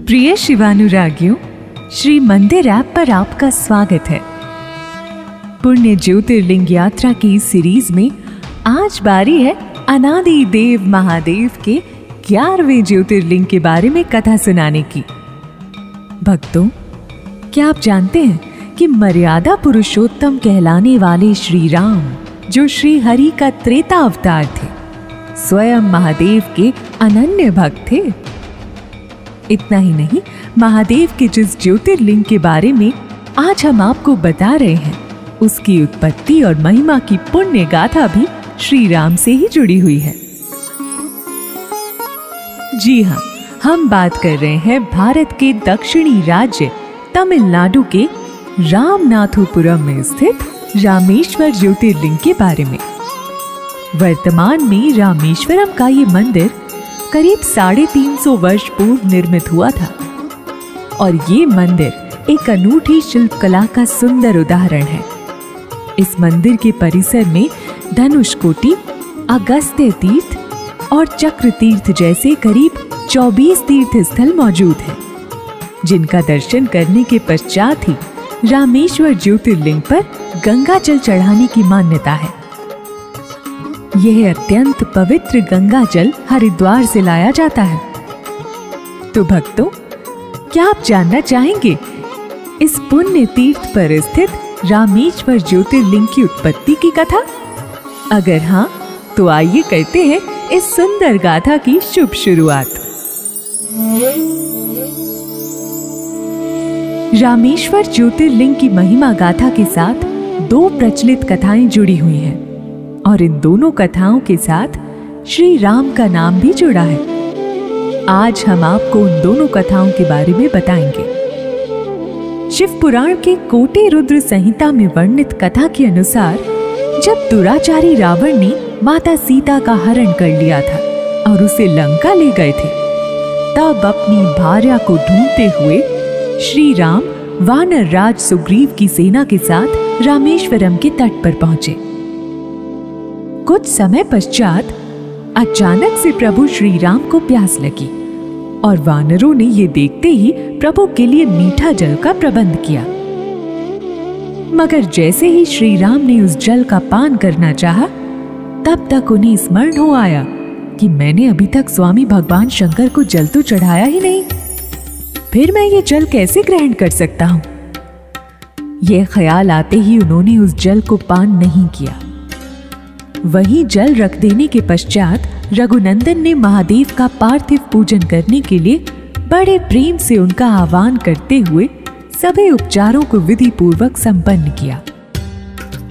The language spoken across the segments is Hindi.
प्रिय शिवानुरागियों, श्री मंदिर ऐप पर आपका स्वागत है। पुण्य ज्योतिर्लिंग यात्रा की इस सीरीज में आज बारी है अनादि देव महादेव के 11वें ज्योतिर्लिंग के बारे में कथा सुनाने की। भक्तों, क्या आप जानते हैं कि मर्यादा पुरुषोत्तम कहलाने वाले श्री राम, जो श्री हरि का त्रेता अवतार थे, स्वयं महादेव के अनन्य भक्त थे। इतना ही नहीं, महादेव के जिस ज्योतिर्लिंग के बारे में आज हम आपको बता रहे हैं, उसकी उत्पत्ति और महिमा की पुण्य गाथा भी श्री राम से ही जुड़ी हुई है। जी हाँ, हम बात कर रहे हैं भारत के दक्षिणी राज्य तमिलनाडु के रामनाथपुरम में स्थित रामेश्वर ज्योतिर्लिंग के बारे में। वर्तमान में रामेश्वरम का ये मंदिर करीब 350 वर्ष पूर्व निर्मित हुआ था और ये मंदिर एक अनूठी शिल्पकला का सुंदर उदाहरण है। इस मंदिर के परिसर में धनुषकोटि, अगस्त्य तीर्थ और चक्र तीर्थ जैसे करीब 24 तीर्थ स्थल मौजूद हैं, जिनका दर्शन करने के पश्चात ही रामेश्वर ज्योतिर्लिंग पर गंगा जल चढ़ाने की मान्यता है। यह अत्यंत पवित्र गंगा जल हरिद्वार से लाया जाता है। तो भक्तों, क्या आप जानना चाहेंगे इस पुण्य तीर्थ पर स्थित रामेश्वर ज्योतिर्लिंग की उत्पत्ति की कथा? अगर हाँ, तो आइए करते हैं इस सुंदर गाथा की शुभ शुरुआत। रामेश्वर ज्योतिर्लिंग की महिमा गाथा के साथ दो प्रचलित कथाएं जुड़ी हुई हैं और इन दोनों कथाओं के साथ श्री राम का नाम भी जुड़ा है। आज हम आपको उन दोनों कथाओं के बारे में बताएंगे। शिव पुराण के कोटि रुद्र संहिता में वर्णित कथा के अनुसार, जब दुराचारी रावण ने माता सीता का हरण कर लिया था और उसे लंका ले गए थे, तब अपनी भार्या को ढूंढते हुए श्री राम वानर राज सुग्रीव की सेना के साथ रामेश्वरम के तट पर पहुंचे। कुछ समय पश्चात अचानक से प्रभु श्री राम को प्यास लगी और वानरों ने ये देखते ही प्रभु के लिए मीठा जल का प्रबंध किया। मगर जैसे ही श्री राम ने उस जल का पान करना चाहा, तब तक उन्हें स्मरण हो आया कि मैंने अभी तक स्वामी भगवान शंकर को जल तो चढ़ाया ही नहीं, फिर मैं ये जल कैसे ग्रहण कर सकता हूं? यह ख्याल आते ही उन्होंने उस जल को पान नहीं किया। वहीं जल रख देने के पश्चात रघुनंदन ने महादेव का पार्थिव पूजन करने के लिए बड़े प्रेम से उनका आह्वान करते हुए सभी उपचारों को विधि पूर्वक संपन्न किया।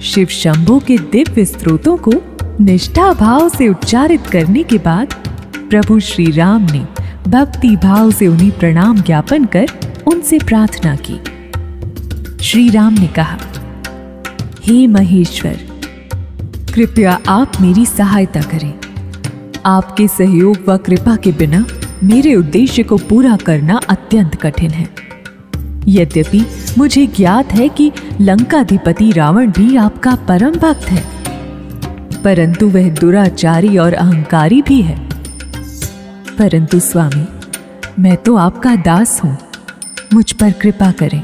शिव शंभो के दिव्य स्तोत्रों को निष्ठा भाव से उच्चारित करने के बाद प्रभु श्री राम ने भक्ति भाव से उन्हें प्रणाम ज्ञापन कर उनसे प्रार्थना की। श्री राम ने कहा, हे महेश्वर, कृपया आप मेरी सहायता करें। आपके सहयोग व कृपा के बिना मेरे उद्देश्य को पूरा करना अत्यंत कठिन है। यद्यपि मुझे ज्ञात है कि लंकाधिपति रावण भी आपका परम भक्त है, परंतु वह दुराचारी और अहंकारी भी है। परंतु स्वामी, मैं तो आपका दास हूं, मुझ पर कृपा करें।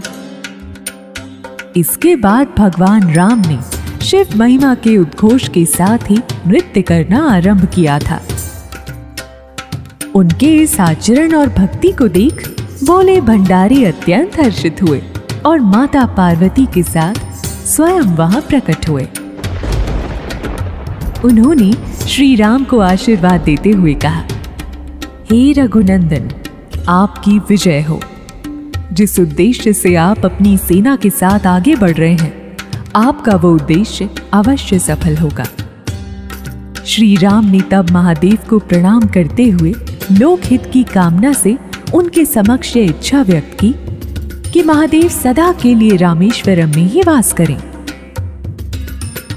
इसके बाद भगवान राम ने शिव महिमा के उद्घोष के साथ ही नृत्य करना आरंभ किया था। उनके इस आचरण और भक्ति को देख भोले भंडारी अत्यंत हर्षित हुए और माता पार्वती के साथ स्वयं वहां प्रकट हुए। उन्होंने श्री राम को आशीर्वाद देते हुए कहा, हे रघुनंदन, आपकी विजय हो। जिस उद्देश्य से आप अपनी सेना के साथ आगे बढ़ रहे हैं, आपका वो उद्देश्य अवश्य सफल होगा। श्री राम ने तब महादेव को प्रणाम करते हुए लोकहित की कामना से उनके समक्ष ये इच्छा व्यक्त की कि महादेव सदा के लिए रामेश्वरम में ही वास करें।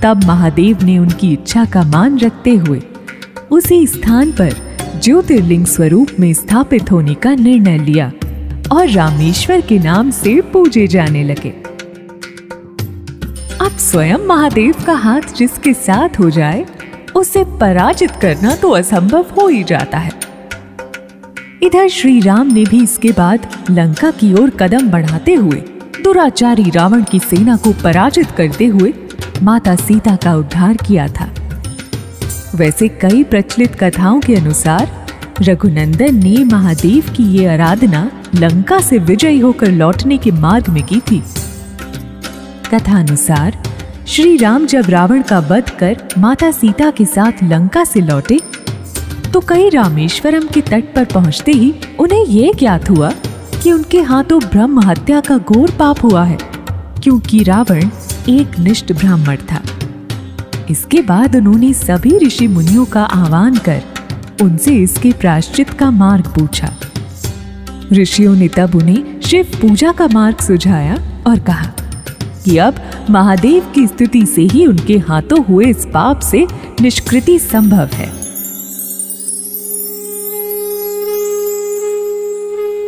तब महादेव ने उनकी इच्छा का मान रखते हुए उसी स्थान पर ज्योतिर्लिंग स्वरूप में स्थापित होने का निर्णय लिया और रामेश्वर के नाम से पूजे जाने लगे। अब स्वयं महादेव का हाथ जिसके साथ हो जाए, उसे पराजित करना तो असंभव हो ही जाता है। इधर श्री राम ने भी इसके बाद लंका की ओर कदम बढ़ाते हुए दुराचारी रावण की सेना को पराजित करते हुए माता सीता का उद्धार किया था। वैसे कई प्रचलित कथाओं के अनुसार रघुनंदन ने महादेव की ये आराधना लंका से विजयी होकर लौटने के मार्ग में की थी। कथानुसार श्री राम जब रावण का वध कर माता सीता के साथ लंका से लौटे तो कई रामेश्वरम के तट पर पहुंचते ही उन्हें यह ज्ञात हुआ कि उनके हाथों ब्रह्म हत्या का घोर पाप हुआ है, क्योंकि रावण एक निष्ठ ब्राह्मण था। इसके बाद उन्होंने सभी ऋषि मुनियों का आह्वान कर उनसे इसके प्रायश्चित का मार्ग पूछा। ऋषियों ने तब उन्हें शिव पूजा का मार्ग सुझाया और कहा कि अब महादेव की स्तुति से ही उनके हाथों हुए इस पाप से निष्कृति संभव है।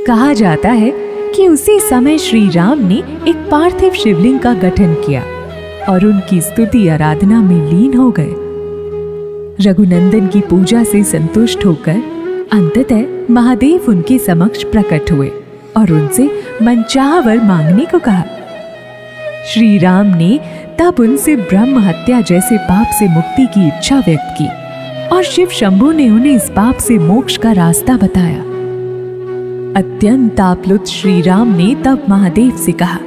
कहा जाता है कि उसी समय श्री राम ने एक पार्थिव शिवलिंग का गठन किया और उनकी स्तुति आराधना में लीन हो गए। रघुनंदन की पूजा से संतुष्ट होकर अंततः महादेव उनके समक्ष प्रकट हुए और उनसे मनचाहा वर मांगने को कहा। श्री राम ने तब उनसे ब्रह्म हत्या जैसे पाप से मुक्ति की इच्छा व्यक्त की और शिव शंभु ने उन्हें इस पाप से मोक्ष का रास्ता बताया। अत्यंत आप्लुत श्री राम ने तब महादेव से कहा,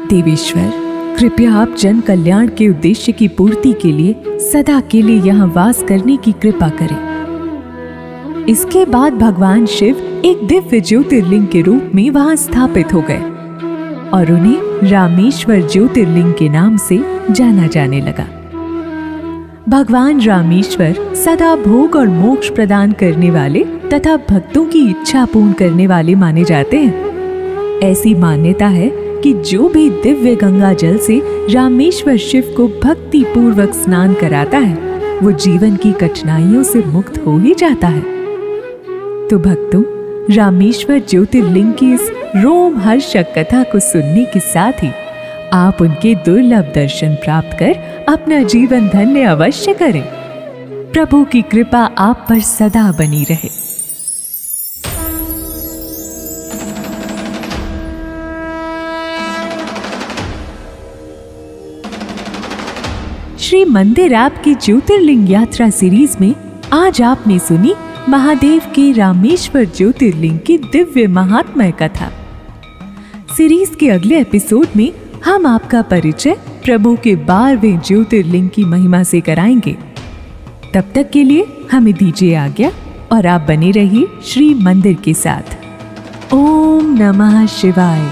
देवेश्वर, कृपया आप जन कल्याण के उद्देश्य की पूर्ति के लिए सदा के लिए यहाँ वास करने की कृपा करें। इसके बाद भगवान शिव एक दिव्य ज्योतिर्लिंग के रूप में वहां स्थापित हो गए और उन्हें रामेश्वर ज्योतिर्लिंग के नाम से जाना जाने लगा। भगवान रामेश्वर सदा भोग और मोक्ष प्रदान करने वाले तथा भक्तों की इच्छा पूर्ण करने वाले माने जाते हैं। ऐसी मान्यता है कि जो भी दिव्य गंगा जल से रामेश्वर शिव को भक्ति पूर्वक स्नान कराता है वो जीवन की कठिनाइयों से मुक्त हो ही जाता है। तो भक्तों, रामेश्वर ज्योतिर्लिंग की इस रोमहर्षक कथा को सुनने के साथ ही आप उनके दुर्लभ दर्शन प्राप्त कर अपना जीवन धन्य अवश्य करें। प्रभु की कृपा आप पर सदा बनी रहे। श्री मंदिर ऐप की ज्योतिर्लिंग यात्रा सीरीज में आज आपने सुनी महादेव के रामेश्वर ज्योतिर्लिंग की दिव्य महात्म्य कथा। सीरीज के अगले एपिसोड में हम आपका परिचय प्रभु के 12वें ज्योतिर्लिंग की महिमा से कराएंगे। तब तक के लिए हमें दीजिए आज्ञा और आप बने रहिए श्री मंदिर के साथ। ओम नमः शिवाय।